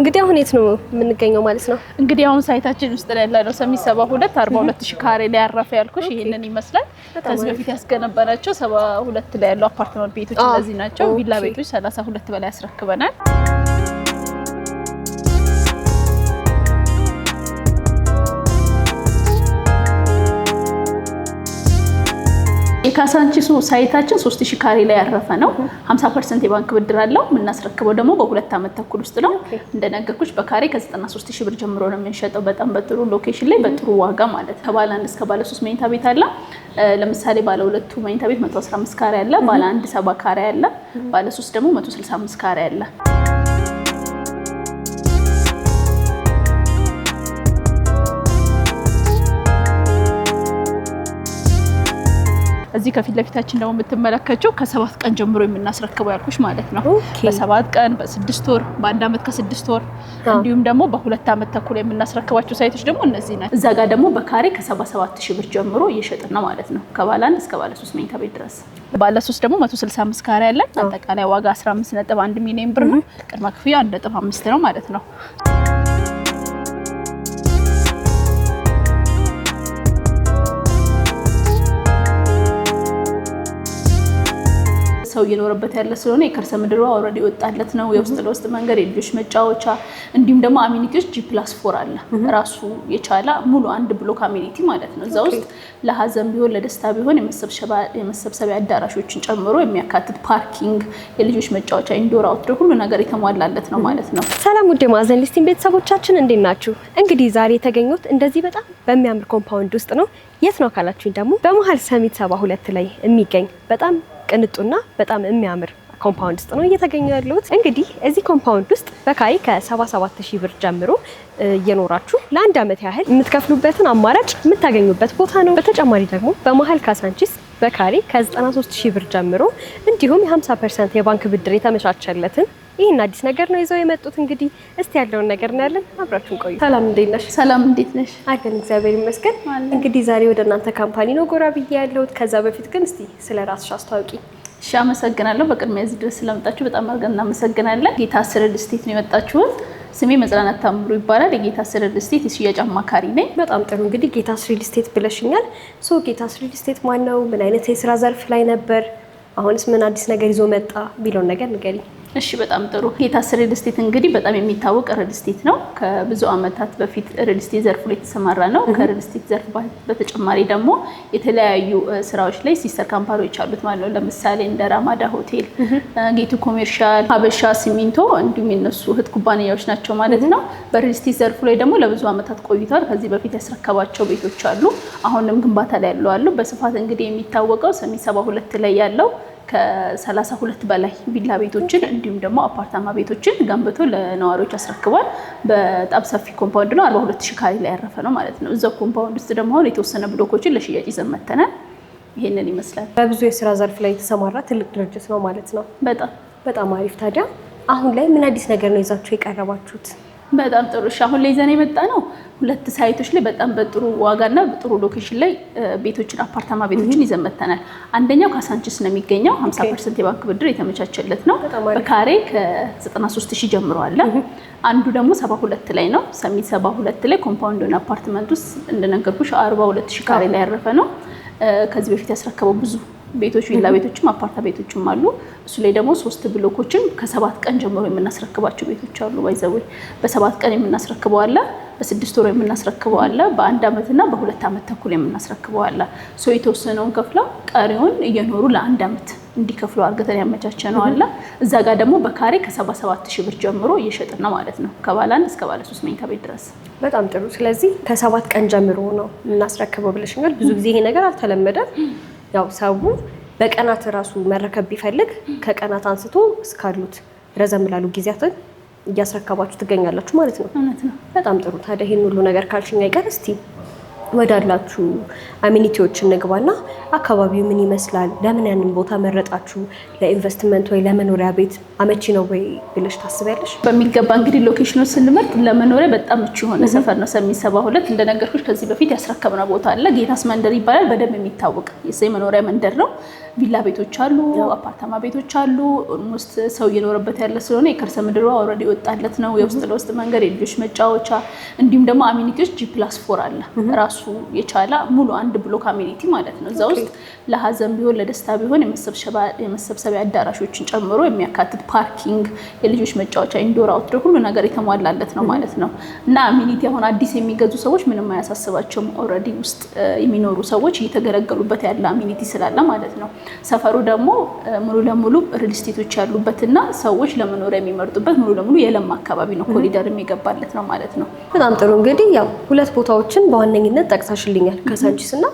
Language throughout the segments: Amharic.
እንግዲህ አሁን የት ነው የምንገኘው ማለት ነው? እንግዲህ አሁን ሳይታችን ውስጥ ላይ ያለው ሰሚት 72 42000 ካሬ ላይ ያረፈ ያልኩሽ ይሄንን ይመስላል። ከዚህ በፊት ያስገነባናቸው 72 ላይ ያለው አፓርትመንት ቤቶች እንደዚህ ናቸው። ቪላ ቤቶች 32 በላይ ያስረክበናል። የካሳንቺሱ ሳይታችን 3000 ካሬ ላይ ያረፈ ነው። 50% የባንክ ብድር አለው። የምናስረክበው ደግሞ በ2 ዓመት ተኩል ውስጥ ነው። እንደነገርኩሽ በካሬ ከ93000 ብር ጀምሮ ነው የምንሸጠው። በጣም በጥሩ ሎኬሽን ላይ በጥሩ ዋጋ ማለት ነው። ከባለ 1 እስከ ባለ 3 መኝታ ቤት አለ። ለምሳሌ ባለ 2 መኝታ ቤት 115 ካሬ አለ። ባለ 1 70 ካሬ አለ። ባለ 3 ደግሞ 165 ካሬ አለ። እዚህ ከፊት ለፊታችን ደግሞ የምትመለከቱው ከ7 ቀን ጀምሮ የምናስረክበው ያልኩሽ ማለት ነው። በ7 ቀን፣ በ6 ወር፣ በ1 ዓመት ከ6 ወር እንዲሁም ደግሞ በ2 ዓመት ተኩል የምናስረክባቸው ሳይቶች ደግሞ እነዚህ ናቸው። እዛ ጋር ደግሞ በካሬ ከ77000 ብር ጀምሮ እየሸጥን ነው ማለት ነው። ከባለ 1 እስከ ባለ 3 መኝታ ቤት ድረስ። ባለ 3 ደግሞ 165 ካሬ አለ። አጠቃላይ ዋጋ 15.1 ሚሊዮን ብር ነው። ቅድመ ክፍያ 1.5 ነው ማለት ነው። ሰው እየኖረበት ያለ ስለሆነ የከርሰ ምድሩ ኦልሬዲ ወጣለት ነው። የውስጥ ለውስጥ መንገድ፣ የልጆች መጫወቻ እንዲሁም ደግሞ አሚኒቲዎች G+4 አለ። ራሱ የቻለ ሙሉ አንድ ብሎክ አሚኒቲ ማለት ነው። እዛ ውስጥ ለሀዘን ቢሆን ለደስታ ቢሆን የመሰብሰቢያ አዳራሾችን ጨምሮ የሚያካትት ፓርኪንግ፣ የልጆች መጫወቻ፣ ኢንዶር አውትዶር ሁሉ ነገር የተሟላለት ነው ማለት ነው። ሰላም ውድ ማዕዘን ሊስቲንግ ቤተሰቦቻችን እንዴት ናችሁ? እንግዲህ ዛሬ የተገኘሁት እንደዚህ በጣም በሚያምር ኮምፓውንድ ውስጥ ነው። የት ነው ካላችሁኝ ደግሞ በመሃል ሰሚት 72 ላይ የሚገኝ በጣም ቅንጡና በጣም የሚያምር ኮምፓውንድ ውስጥ ነው እየተገኘው ያለሁት። እንግዲህ እዚህ ኮምፓውንድ ውስጥ በካሬ ከ77000 ብር ጀምሮ እየኖራችሁ ለ1 ዓመት ያህል የምትከፍሉበትን አማራጭ የምታገኙበት ቦታ ነው። በተጨማሪ ደግሞ በመሃል ካሳንቺስ በካሬ ከ93000 ብር ጀምሮ እንዲሁም የ50% የባንክ ብድር የተመቻቸለትን ይሄን አዲስ ነገር ነው ይዘው የመጡት። እንግዲህ እስቲ ያለውን ነገር እናያለን። አብራችሁን ቆዩ። ሰላም እንዴት ነሽ? ሰላም እንዴት ነሽ? አለን እግዚአብሔር ይመስገን። እንግዲህ ዛሬ ወደ እናንተ ካምፓኒ ነው ጎራ ብዬ ያለሁት። ከዛ በፊት ግን እስቲ ስለ ራስሽ አስተዋውቂ። እሺ፣ አመሰግናለሁ። በቅድሚያ እዚህ ድረስ ስለመጣችሁ በጣም አድርገን እናመሰግናለን። ጌታ አስር ሪል ስቴት ነው የመጣችሁት። ስሜ መጽናናት ታምሩ ይባላል። የጌታ አስር ሪል ስቴት የሽያጭ አማካሪ ነኝ። በጣም ጥሩ። እንግዲህ ጌታ አስር ሪል ስቴት ብለሽኛል። ጌታ አስር ሪል ስቴት ማን ነው? ምን አይነት የስራ ዘርፍ ላይ ነበር? አሁንስ ምን አዲስ ነገር ይዞ መጣ ቢለውን ነገር ንገሪኝ። እሺ በጣም ጥሩ። ጌታ አስር ሪል ስቴት እንግዲህ በጣም የሚታወቅ ሪል ስቴት ነው። ከብዙ ዓመታት በፊት ሪል ስቴት ዘርፉ ላይ የተሰማራ ነው። ከሪል ስቴት ዘርፍ በተጨማሪ ደግሞ የተለያዩ ስራዎች ላይ ሲስተር ካምፓኒዎች አሉት ማለት ነው። ለምሳሌ እንደ ራማዳ ሆቴል፣ ጌቱ ኮሜርሻል፣ ሀበሻ ሲሚንቶ እንዲሁም የነሱ እህት ኩባንያዎች ናቸው ማለት ነው። በሪል ስቴት ዘርፉ ላይ ደግሞ ለብዙ ዓመታት ቆይቷል። ከዚህ በፊት ያስረከባቸው ቤቶች አሉ። አሁንም ግንባታ ላይ ያለው አሉ። በስፋት እንግዲህ የሚታወቀው ሰሚት 72 ላይ ያለው ከ32 በላይ ቪላ ቤቶችን እንዲሁም ደግሞ አፓርታማ ቤቶችን ገንብቶ ለነዋሪዎች አስረክቧል። በጣም ሰፊ ኮምፓውንድ ነው። 42000 ካሬ ላይ ያረፈ ነው ማለት ነው። እዛው ኮምፓውንድ ውስጥ ደግሞ አሁን የተወሰነ ብሎኮችን ለሽያጭ ይዘን መተናል። ይሄንን ይመስላል። በብዙ የስራ ዘርፍ ላይ የተሰማራ ትልቅ ድርጅት ነው ማለት ነው። በጣም አሪፍ። ታዲያ አሁን ላይ ምን አዲስ ነገር ነው ይዛችሁ የቀረባችሁት? በጣም ጥሩ። እሺ፣ አሁን ላይ ይዘን የመጣ ነው 2 ሳይቶች ላይ በጣም በጥሩ ዋጋና በጥሩ ሎኬሽን ላይ ቤቶችን አፓርታማ ቤቶችን ይዘን መተናል። አንደኛው ካሳንቺስ ነው የሚገኘው። 50% የባንክ ብድር የተመቻቸለት ነው። በካሬ ከ93000 ጀምሮ አለ። አንዱ ደግሞ 72 ላይ ነው። ሰሚት 72 ላይ ኮምፓውንድ አፓርትመንት ውስጥ እንደነገርኩሽ 42000 ካሬ ላይ ያረፈ ነው። ከዚህ በፊት ያስረከበው ብዙ ቤቶች ቪላ ቤቶችም አፓርታ ቤቶችም አሉ። እሱ ላይ ደግሞ 3 ብሎኮችን ከ7 ቀን ጀምሮ የምናስረክባቸው ቤቶች አሉ። ባይዘው በ7 ቀን የምናስረክበው አለ፣ በ6 ወር የምናስረክበው አለ፣ በ1 ዓመትና በ2 ዓመት ተኩል የምናስረክበው አለ። የተወሰነውን ከፍለው ቀሪውን እየኖሩ ለ1 ዓመት እንዲከፍሉ አርገተን ያመቻቸ ነው አለ። እዛ ጋር ደግሞ በካሬ ከ77000 ብር ጀምሮ እየሸጥን ነው ማለት ነው። ከባለ 1 እስከ ባለ 3 መኝታ ቤት ድረስ። በጣም ጥሩ። ስለዚህ ከ7 ቀን ጀምሮ ነው የምናስረክበው ብለሽኛል። ብዙ ጊዜ ይሄ ነገር አልተለመደም። ያው ሰው በቀናት ራሱ መረከብ ቢፈልግ ከቀናት አንስቶ እስካሉት ረዘም ላሉ ጊዜያትን እያስረከባችሁ ትገኛላችሁ ማለት ነው። እውነት ነው። በጣም ጥሩ። ታዲያ ይሄን ሁሉ ነገር ካልሽኝ አይቀር እስቲ ወዳላችሁ አሚኒቲዎች እንግባና አካባቢው ምን ይመስላል? ለምን ያንን ቦታ መረጣችሁ? ለኢንቨስትመንት ወይ ለመኖሪያ ቤት አመቺ ነው ወይ ብለሽ ታስቢያለሽ? በሚገባ እንግዲህ ሎኬሽኑ ስንመርጥ ለመኖሪያ በጣም ምቹ የሆነ ሰፈር ነው። ሰሚት 72 እንደነገርኩሽ ከዚህ በፊት ያስረከብነው ቦታ አለ። ጌታስ መንደር ይባላል። በደንብ የሚታወቅ የመኖሪያ መንደር ነው። ቪላ ቤቶች አሉ፣ አፓርታማ ቤቶች አሉ። ኦልሞስት ሰው እየኖረበት ያለ ስለሆነ የከርሰ ምድሩ ኦልሬዲ ወጣለት ነው። የውስጥ ለውስጥ መንገድ፣ የልጆች መጫወቻ እንዲሁም ደግሞ አሚኒቲዎች G+4 አለ ራሱ የቻለ ሙሉ አንድ ብሎክ አሚኒቲ ማለት ነው። እዛ ውስጥ ለሀዘን ቢሆን ለደስታ ቢሆን የመሰብሰቢያ አዳራሾችን ጨምሮ የሚያካትት ፓርኪንግ፣ የልጆች መጫወቻ፣ ኢንዶር አውትዶር ሁሉ ነገር የተሟላለት ነው ማለት ነው። እና አሚኒቲ አሁን አዲስ የሚገዙ ሰዎች ምንም አያሳስባቸውም። ኦልሬዲ ውስጥ የሚኖሩ ሰዎች እየተገለገሉበት ያለ አሚኒቲ ስላለ ማለት ነው። ሰፈሩ ደግሞ ሙሉ ለሙሉ ሪል ስቴቶች ያሉበትና ሰዎች ለመኖር የሚመርጡበት ሙሉ ለሙሉ የለማ አካባቢ ነው። ኮሪደር የሚገባለት ነው ማለት ነው። በጣም ጥሩ። እንግዲህ ያው ሁለት ቦታዎችን በዋነኝነት ጠቅሰሽልኛል፣ ካሳንቺስ እና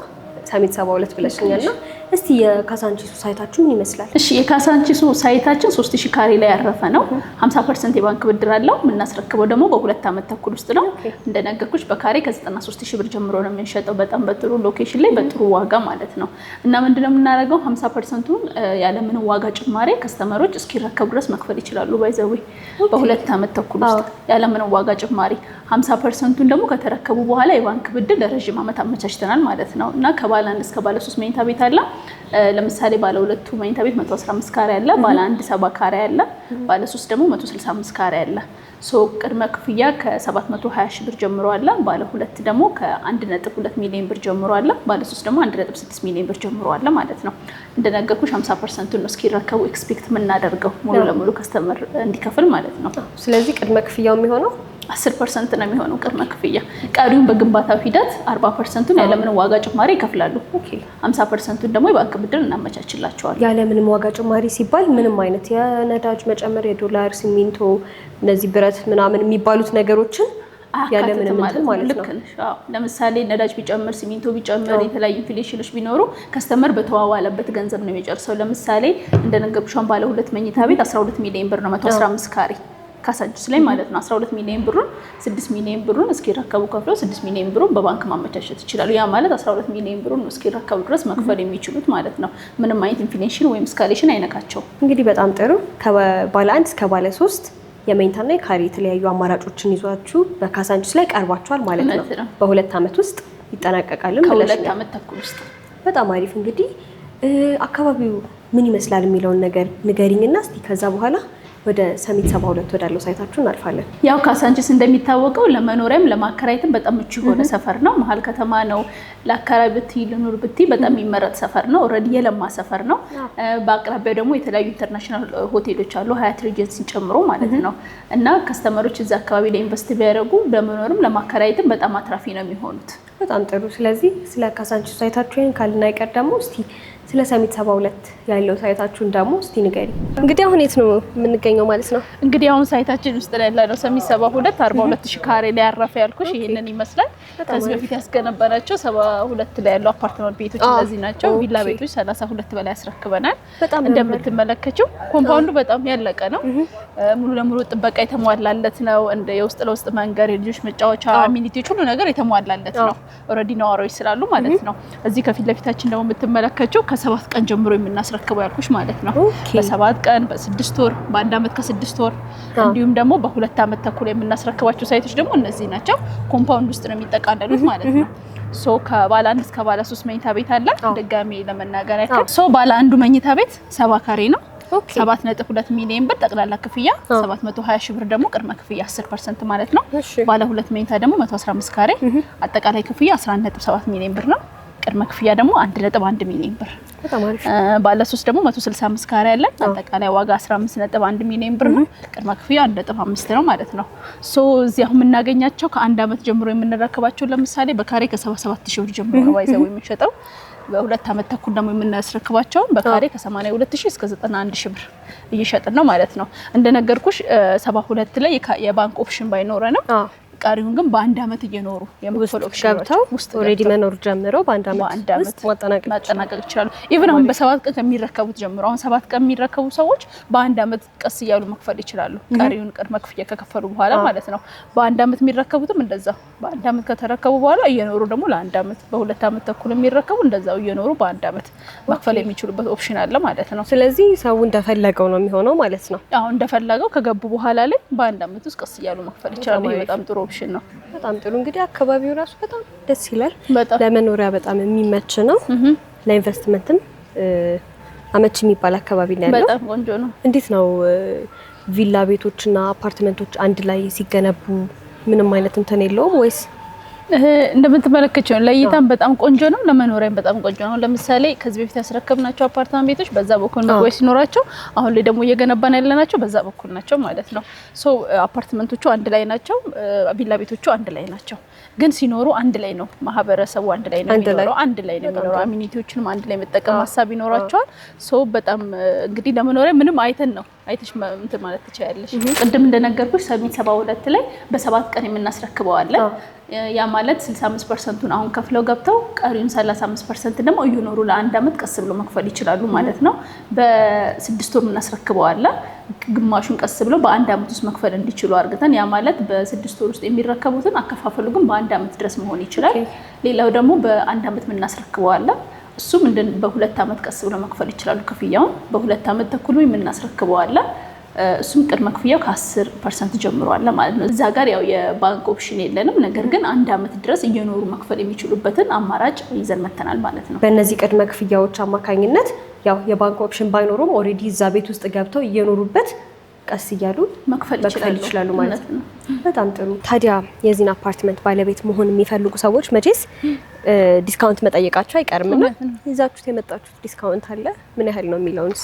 ሰሚት 72 ብለሽኛልና እስቲ የካሳንቺሱ ሳይታችሁ ምን ይመስላል? እሺ የካሳንቺሱ ሳይታችን 3000 ካሬ ላይ ያረፈ ነው። 50% የባንክ ብድር አለው። የምናስረክበው ደግሞ በ2 ዓመት ተኩል ውስጥ ነው። እንደነገርኩሽ በካሬ ከ93000 ብር ጀምሮ ነው የምንሸጠው። በጣም በጥሩ ሎኬሽን ላይ በጥሩ ዋጋ ማለት ነው። እና ምንድነው የምናደርገው 50%ን ያለምንም ዋጋ ጭማሪ ከስተመሮች እስኪረከቡ ድረስ መክፈል ይችላሉ። ባይዘዌ በ2 ዓመት ተኩል ውስጥ ያለምንም ዋጋ ጭማሪ 50%ን ደግሞ ከተረከቡ በኋላ የባንክ ብድር ለረጅም ዓመት አመቻችተናል ማለት ነው። እና ከባለ 1 እስከ ባለ 3 መኝታ ቤት አለ። ለምሳሌ ባለ 2 መኝታ ቤት 115 ካሬ አለ፣ ባለ 1 70 ካሬ አለ፣ ባለ 3 ደግሞ 165 ካሬ አለ። ቅድመ ክፍያ ከ720 ሺህ ብር ጀምሮ አለ። ባለ 2 ደግሞ ከ1.2 ሚሊዮን ብር ጀምሮ አለ። ባለ 3 ደግሞ 1.6 ሚሊዮን ብር ጀምሮ አለ ማለት ነው። እንደነገርኩሽ 50% ነው እስኪረከቡ ኤክስፔክት የምናደርገው ሙሉ ለሙሉ ከስተመር እንዲከፍል ማለት ነው። ስለዚህ ቅድመ ክፍያው የሚሆነው 10% ነው የሚሆነው ቅድመ ክፍያ። ቀሪውን በግንባታው ሂደት 40%ን ያለምንም ዋጋ ጭማሪ ይከፍላሉ። 50%ን ደግሞ የባንክ ብድር እናመቻችላቸዋለን። ያለምንም ዋጋ ጭማሪ ሲባል ምንም አይነት የነዳጅ መጨመር፣ የዶላር፣ ሲሚንቶ፣ እነዚህ ብረት ምናምን የሚባሉት ነገሮችን ያለምንም ማለት ነው። ለምሳሌ ነዳጅ ቢጨምር፣ ሲሚንቶ ቢጨምር፣ የተለያዩ ኢንፍሌሽኖች ቢኖሩ ከስተመር በተዋዋለበት ገንዘብ ነው የሚጨርሰው። ለምሳሌ እንደነገርኩሽ ባለ 2 መኝታ ቤት 12 ሚሊዮን ብር ነው 115 ካሬ ካሳንቺስ ላይ ማለት ነው። 12 ሚሊዮን ብሩን 6 ሚሊዮን ብሩን እስኪረከቡ ከፍለው 6 ሚሊዮን ብሩን በባንክ ማመቻቸት ይችላሉ። ያ ማለት 12 ሚሊዮን ብሩን እስኪረከቡ ድረስ መክፈል የሚችሉት ማለት ነው። ምንም አይነት ኢንፍሌሽን ወይም ስካሌሽን አይነካቸው። እንግዲህ በጣም ጥሩ። ከባለ 1 እስከ ባለ 3 የመኝታና የካሬ የተለያዩ አማራጮችን ይዟችሁ በካሳንቺስ ላይ ቀርባችኋል ማለት ነው። በ2 ዓመት ውስጥ ይጠናቀቃል። ከ2 ዓመት ተኩል ውስጥ በጣም አሪፍ። እንግዲህ አካባቢው ምን ይመስላል የሚለውን ነገር ንገሪኝና እስቲ ከዛ በኋላ ወደ ሰሚት 72 ወዳለው ሳይታችሁ እናልፋለን። ያው ካሳንቺስ እንደሚታወቀው ለመኖሪያም ለማከራየትም በጣም ምቹ የሆነ ሰፈር ነው። መሀል ከተማ ነው። ለአከራይ ብትይ ልኑር ብትይ በጣም የሚመረጥ ሰፈር ነው። ኦልሬዲ የለማ ሰፈር ነው። በአቅራቢያው ደግሞ የተለያዩ ኢንተርናሽናል ሆቴሎች አሉ፣ ሀያት ሪጀንሲን ጨምሮ ማለት ነው። እና ከስተመሮች እዛ አካባቢ ላይ ኢንቨስት ቢያደርጉ ለመኖርም ለማከራየትም በጣም አትራፊ ነው የሚሆኑት። በጣም ጥሩ። ስለዚህ ስለ ካሳንቺስ ሳይታችሁ ይሄን ካልና አይቀር ደግሞ እስቲ ስለ ሰሚት 72 ያለው ሳይታችሁን ደግሞ እስቲ ንገሪ። እንግዲህ አሁን የት ነው የምንገኘው ማለት ነው? እንግዲህ አሁን ሳይታችን ውስጥ ላይ ያለው ሰሚት 72 42000 ካሬ ላይ ያረፈ ያልኩሽ ይሄንን ይመስላል። ከዚህ በፊት ያስገነባናቸው 72 ላይ ያለው አፓርትመንት ቤቶች እነዚህ ናቸው። ቪላ ቤቶች 32 በላይ ያስረክበናል። እንደምትመለከችው ኮምፓውንዱ በጣም ያለቀ ነው። ሙሉ ለሙሉ ጥበቃ የተሟላለት ነው። እንደ የውስጥ ለውስጥ መንገድ፣ የልጆች መጫወቻ፣ አሚኒቲዎች ሁሉ ነገር የተሟላለት ነው። ኦልሬዲ ነዋሪዎች ስላሉ ማለት ነው። እዚህ ከፊት ለፊታችን ደግሞ የምትመለከችው ከ7 ቀን ጀምሮ የምናስረክበው ያልኩሽ ማለት ነው። በ7 ቀን፣ በ6 ወር፣ በ1 ዓመት ከ6 ወር እንዲሁም ደግሞ በ2 ዓመት ተኩል የምናስረክባቸው ሳይቶች ደግሞ እነዚህ ናቸው። ኮምፓውንድ ውስጥ ነው የሚጠቃለሉት ማለት ነው። ከባለ 1 እስከ ባለ 3 መኝታ ቤት አለ። ድጋሜ ለመናገር ያክል ባለ 1 መኝታ ቤት 70 ካሬ ነው። 7.2 ሚሊዮን ብር ጠቅላላ ክፍያ፣ 720 ሺህ ብር ደግሞ ቅድመ ክፍያ 10% ማለት ነው። ባለ 2 መኝታ ደግሞ 115 ካሬ አጠቃላይ ክፍያ 11.7 ሚሊዮን ብር ነው። ቅድመ ክፍያ ደግሞ 1.1 ሚሊዮን ብር። ባለ 3 ደግሞ 165 ካሬ አለ። አጠቃላይ ዋጋ 15.1 ሚሊዮን ብር ነው። ቅድመ ክፍያ 1.5 ነው ማለት ነው። እዚህ አሁን የምናገኛቸው ከ1 ዓመት ጀምሮ የምንረከባቸው ለምሳሌ በካሬ ከ77 ሺህ ብር ጀምሮ ነው ባይዘው የሚሸጠው። በ2 ዓመት ተኩል ደግሞ የምናስረክባቸው በካሬ ከ82 ሺህ እስከ 91 ሺህ ብር እየሸጥን ነው ማለት ነው። እንደነገርኩሽ 72 ላይ የባንክ ኦፕሽን ባይኖረንም ቀሪውን ግን በ1 ዓመት እየኖሩ የመክፈል ኦፕሽን ገብተው ውስጥ ኦልሬዲ መኖር ጀምረው በ1 ዓመት ውስጥ ማጠናቀቅ ይችላሉ። ኢቭን አሁን በ7 ቀን ከሚረከቡት ጀምሮ አሁን 7 ቀን የሚረከቡ ሰዎች በ1 ዓመት ቀስ እያሉ መክፈል ይችላሉ። ቀሪውን ቅድመ ክፍያ ከከፈሉ በኋላ ማለት ነው። በ1 ዓመት የሚረከቡትም እንደዛው በ1 ዓመት ከተረከቡ በኋላ እየኖሩ ደግሞ ለ1 ዓመት በ2 ዓመት ተኩል የሚረከቡ እንደዛው እየኖሩ በ1 ዓመት መክፈል የሚችሉበት ኦፕሽን አለ ማለት ነው። ስለዚህ ሰው እንደፈለገው ነው የሚሆነው ማለት ነው። አሁን እንደፈለገው ከገቡ በኋላ ላይ በ1 ዓመት ውስጥ ቀስ እያሉ መክፈል ይችላሉ። ይሄ በጣም ጥሩ ኦፕሽን ነው። በጣም ጥሩ። እንግዲህ አካባቢው ራሱ በጣም ደስ ይላል። ለመኖሪያ በጣም የሚመች ነው። ለኢንቨስትመንትም አመቺ የሚባል አካባቢ ነው ያለው። በጣም ቆንጆ ነው። እንዴት ነው ቪላ ቤቶችና አፓርትመንቶች አንድ ላይ ሲገነቡ ምንም አይነት እንትን የለውም ወይስ? እንደምትመለከቸው ለእይታም በጣም ቆንጆ ነው፣ ለመኖሪያም በጣም ቆንጆ ነው። ለምሳሌ ከዚህ በፊት ያስረከብናቸው አፓርትመንት ቤቶች በዛ በኩል መግቢያ ሲኖራቸው፣ አሁን ላይ ደግሞ እየገነባን ያለናቸው በዛ በኩል ናቸው ማለት ነው። ሶ አፓርትመንቶቹ አንድ ላይ ናቸው፣ ቪላ ቤቶቹ አንድ ላይ ናቸው። ግን ሲኖሩ አንድ ላይ ነው፣ ማህበረሰቡ አንድ ላይ ነው የሚኖረው፣ አንድ ላይ ነው የሚኖረው። አሚኒቲዎችንም አንድ ላይ መጠቀም ሀሳብ ይኖራቸዋል። ሶ በጣም እንግዲህ ለመኖሪያ ምንም አይተሽ እንትን ማለት ትችላለሽ። ቅድም እንደነገርኩሽ ሰሚት 72 ላይ በ7 ቀን የምናስረክበው አለ። ያ ማለት 65%ን አሁን ከፍለው ገብተው ቀሪውን 35% ደግሞ እየኖሩ ለአንድ አመት ቀስ ብሎ መክፈል ይችላሉ ማለት ነው። በ6 ወር የምናስረክበው አለ። ግማሹን ቀስ ብለው በአንድ አመት ውስጥ መክፈል እንዲችሉ አድርገን፣ ያ ማለት በ6 ወር ውስጥ የሚረከቡትን አከፋፈሉ ግን በአንድ አመት ድረስ መሆን ይችላል። ሌላው ደግሞ በአንድ አመት የምናስረክበው አለ። እሱም በ2 አመት ቀስ ብለው መክፈል ይችላሉ። ክፍያውን በ2 አመት ተኩል የምናስረክበው አለ። እሱም ቅድመ ክፍያው ከ10% ጀምሮ አለ ማለት ነው። እዛ ጋር ያው የባንክ ኦፕሽን የለንም፣ ነገር ግን አንድ አመት ድረስ እየኖሩ መክፈል የሚችሉበትን አማራጭ ይዘን መተናል ማለት ነው። በእነዚህ ቅድመ ክፍያዎች አማካኝነት ያው የባንክ ኦፕሽን ባይኖሩም ኦልሬዲ እዛ ቤት ውስጥ ገብተው እየኖሩበት ቀስ እያሉ መክፈል ይችላሉ ማለት ነው። በጣም ጥሩ። ታዲያ የዚህን አፓርትመንት ባለቤት መሆን የሚፈልጉ ሰዎች መቼስ ዲስካውንት መጠየቃቸው አይቀርምና ይዛችሁት የመጣችሁት ዲስካውንት አለ? ምን ያህል ነው የሚለውንስ?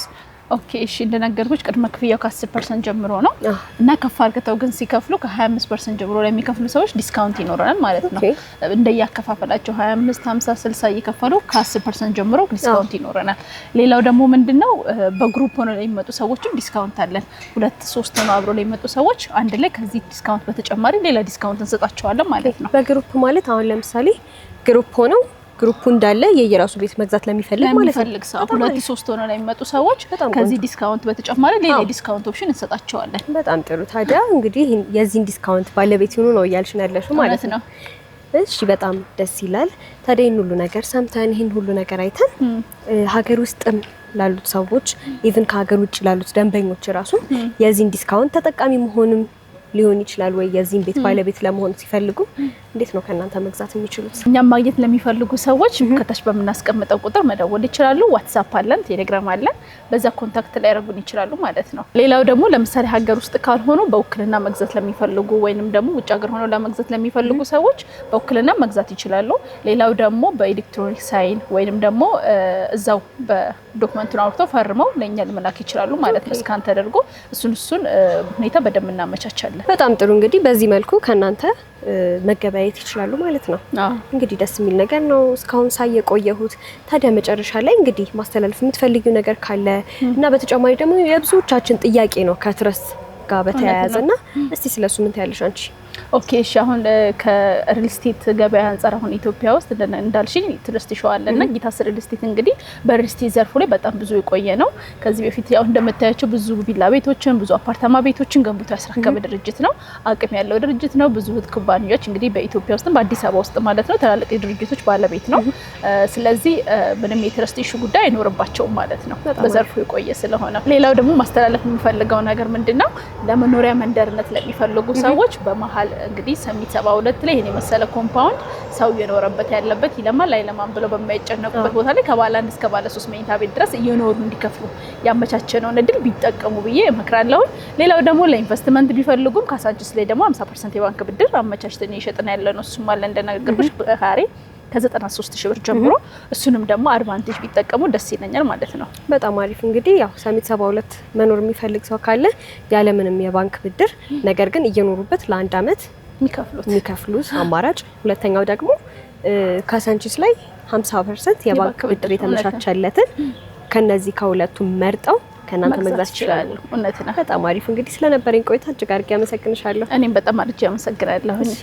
ኦኬ እሺ፣ እንደነገርኩሽ ቅድመ ክፍያው ከ10% ጀምሮ ነው እና ከፍ አድርገው ግን ሲከፍሉ ከ25% ጀምሮ ለሚከፍሉ ሰዎች ዲስካውንት ይኖረናል ማለት ነው። እንደያከፋፈላቸው 25፣ 50፣ 60 እየከፈሉ ከ10% ጀምሮ ዲስካውንት ይኖረናል። ሌላው ደግሞ ምንድነው በግሩፕ ሆነው ለሚመጡ ሰዎችም ዲስካውንት አለን። 2፣ 3 ሆነው አብረው ለሚመጡ ሰዎች አንድ ላይ ከዚህ ዲስካውንት በተጨማሪ ሌላ ዲስካውንት እንሰጣቸዋለን ማለት ነው። በግሩፕ ማለት አሁን ለምሳሌ ግሩፕ ሆነው ግሩፑ እንዳለ የየራሱ ቤት መግዛት ለሚፈልግ ማለት ነው። ሰው 2፣ 3 ሆነው ለሚመጡ ሰዎች ከዚህ ዲስካውንት በተጨማሪ ሌላ ዲስካውንት ኦፕሽን እንሰጣቸዋለን። በጣም ጥሩ። ታዲያ እንግዲህ የዚህን ዲስካውንት ባለቤት ይሁኑ ነው እያልሽ ያለሽው ማለት ነው። እሺ፣ በጣም ደስ ይላል። ታዲያ ይህን ሁሉ ነገር ሰምተን ይህን ሁሉ ነገር አይተን ሀገር ውስጥም ላሉት ሰዎች ኢቭን ከሀገር ውጭ ላሉት ደንበኞች ራሱ የዚህን ዲስካውንት ተጠቃሚ መሆንም ሊሆን ይችላል ወይ? የዚህን ቤት ባለቤት ለመሆን ሲፈልጉ እንዴት ነው ከእናንተ መግዛት የሚችሉት? እኛም ማግኘት ለሚፈልጉ ሰዎች ከታች በምናስቀምጠው ቁጥር መደወል ይችላሉ። ዋትስአፕ አለን፣ ቴሌግራም አለን። በዛ ኮንታክት ላይ ያደርጉን ይችላሉ ማለት ነው። ሌላው ደግሞ ለምሳሌ ሀገር ውስጥ ካልሆኑ በውክልና መግዛት ለሚፈልጉ ወይንም ደግሞ ውጭ ሀገር ሆነው ለመግዛት ለሚፈልጉ ሰዎች በውክልና መግዛት ይችላሉ። ሌላው ደግሞ በኤሌክትሮኒክ ሳይን ወይንም ደግሞ እዛው በዶክመንቱን አውርተው ፈርመው ለኛ ለመላክ ይችላሉ ማለት ነው። ስካን ተደርጎ እሱን ሁኔታ በደንብ እናመቻቻለን። በጣም ጥሩ። እንግዲህ በዚህ መልኩ ከእናንተ መገበያየት ይችላሉ ማለት ነው። እንግዲህ ደስ የሚል ነገር ነው እስካሁን ሳየቆየሁት። ታዲያ መጨረሻ ላይ እንግዲህ ማስተላለፍ የምትፈልጊው ነገር ካለ እና በተጨማሪ ደግሞ የብዙዎቻችን ጥያቄ ነው ከትረስት ጋር በተያያዘና እስቲ ስለሱ ምን ታያለሽ አንቺ? ኦኬ እሺ፣ አሁን ከሪል ስቴት ገበያ አንፃር አሁን ኢትዮጵያ ውስጥ እንዳልሽኝ ትረስት ይሻዋልና ጊታስ ሪል ስቴት እንግዲህ በሪል ስቴት ዘርፉ ላይ በጣም ብዙ የቆየ ነው። ከዚህ በፊት ያው እንደምታያቸው ብዙ ቪላ ቤቶችን ብዙ አፓርታማ ቤቶችን ገንብቶ ያስረከበ ድርጅት ነው። አቅም ያለው ድርጅት ነው። ብዙ ኩባንያዎች እንግዲህ በኢትዮጵያ ውስጥም በአዲስ አበባ ውስጥ ማለት ነው ትላልቅ ድርጅቶች ባለቤት ነው። ስለዚህ ምንም የትረስት ኢሹ ጉዳይ አይኖርባቸውም ማለት ነው በዘርፉ የቆየ ስለሆነ። ሌላው ደግሞ ማስተላለፍ የሚፈልገው ነገር ምንድነው ለመኖሪያ መንደርነት ለሚፈልጉ ሰዎች በመሀል እንግዲህ ሰሚት 72 ላይ ይሄን የመሰለ ኮምፓውንድ ሰው እየኖረበት ያለበት ይለማል አይለማም ብለው በማይጨነቁበት ቦታ ላይ ከባለ 1 እስከ ባለ 3 መኝታ ቤት ድረስ እየኖሩ እንዲከፍሉ ያመቻቸነውን እድል ቢጠቀሙ ብዬ እመክራለሁ። ሌላው ደግሞ ለኢንቨስትመንት ቢፈልጉም ካሳንቺስ ላይ ደግሞ 50% የባንክ ብድር አመቻችተን እየሸጥን ያለነው እሱም አለ እንደነገርኩሽ በካሬ ከ93,000 ብር ጀምሮ እሱንም ደግሞ አድቫንቴጅ ቢጠቀሙ ደስ ይለኛል ማለት ነው። በጣም አሪፍ። እንግዲህ ያው ሰሚት 72 መኖር የሚፈልግ ሰው ካለ ያለምንም የባንክ ብድር ነገር ግን እየኖሩበት ለአንድ አመት የሚከፍሉት አማራጭ፣ ሁለተኛው ደግሞ ካሳንቺስ ላይ 50% የባንክ ብድር የተመቻቸለትን ከነዚህ ከሁለቱም መርጠው ከናንተ መግዛት ይችላሉ። እውነት ነው። በጣም አሪፍ። እንግዲህ ስለነበረኝ ቆይታ እጅግ አድርጌ አመሰግንሻለሁ። እኔም በጣም አድርጌ አመሰግናለሁ።